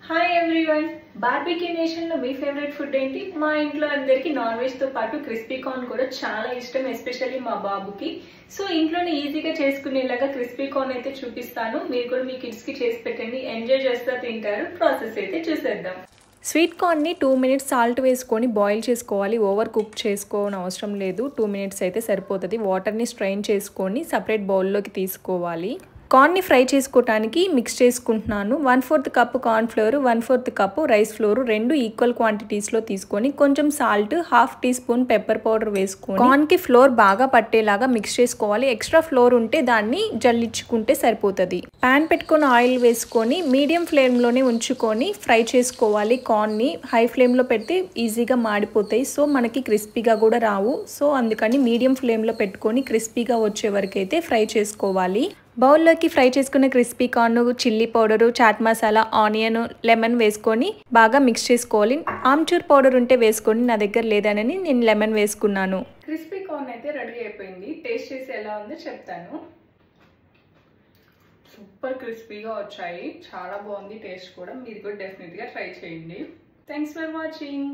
Hi everyone, barbecue nation లో మీ favourite food ఏంటి? మా ఇంట్లో అందరికి నాన్ వెజ్ తో పాటు క్రిస్పీ కార్న్ కూడా చాలా ఇష్టం, ఎస్పెషల్లీ మా బాబుకి. సో ఇంట్లోనే ఈజీగా చేసుకునేలాగా క్రిస్పీ కార్న్ అయితే చూపిస్తాను. మీరు కూడా మీ కిడ్స్ కి చేసి పెట్టండి, ఎంజాయ్ చేస్తా తింటారు. ప్రాసెస్ అయితే చూసేద్దాం. స్వీట్ కార్న్ని 2 మినిట్స్ సాల్ట్ వేసుకొని బాయిల్ చేసుకోవాలి. ఓవర్ కుక్ చేసుకోని అవసరం లేదు, 2 మినిట్స్ అయితే సరిపోతుంది. వాటర్ని స్ట్రెయిన్ చేసుకొని సపరేట్ బౌల్లోకి తీసుకోవాలి. కార్న్ని ఫ్రై చేసుకోవడానికి మిక్స్ చేసుకుంటున్నాను. 1/4 cup corn flour, 1/4 cup rice flour, రెండు ఈక్వల్ క్వాంటిటీస్లో తీసుకొని కొంచెం salt, 1/2 teaspoon pepper powder వేసుకొని కార్న్కి ఫ్లోర్ బాగా పట్టేలాగా మిక్స్ చేసుకోవాలి. ఎక్స్ట్రా ఫ్లోర్ ఉంటే దాన్ని జల్లించుకుంటే సరిపోతుంది. ప్యాన్ పెట్టుకొని ఆయిల్ వేసుకొని మీడియం ఫ్లేమ్లోనే ఉంచుకొని ఫ్రై చేసుకోవాలి. కార్న్ని హై ఫ్లేమ్లో పెడితే ఈజీగా మాడిపోతాయి, సో మనకి క్రిస్పీగా కూడా రావు. సో అందుకని మీడియం ఫ్లేమ్లో పెట్టుకొని క్రిస్పీగా వచ్చే వరకు అయితే ఫ్రై చేసుకోవాలి. బౌల్లోకి ఫ్రై చేసుకున్న crispy corn, chilli powder, chaat masala, onion, lemon వేసుకొని బాగా మిక్స్ చేసుకోవాలి. ఆమ్చూర్ పౌడర్ ఉంటే వేసుకోండి, నా దగ్గర లేదనని నేను లెమన్ వేసుకున్నాను. క్రిస్పీ కార్న్ అయితే రెడీ అయిపోయింది. టేస్ట్ చేసి ఎలా ఉందో చెప్తాను. సూపర్ క్రిస్పీగా వచ్చాయి, చాలా బాగుంది టేస్ట్ కూడా. మీరు కూడా డెఫినెట్గా ట్రై చేయండి. Thanks for watching.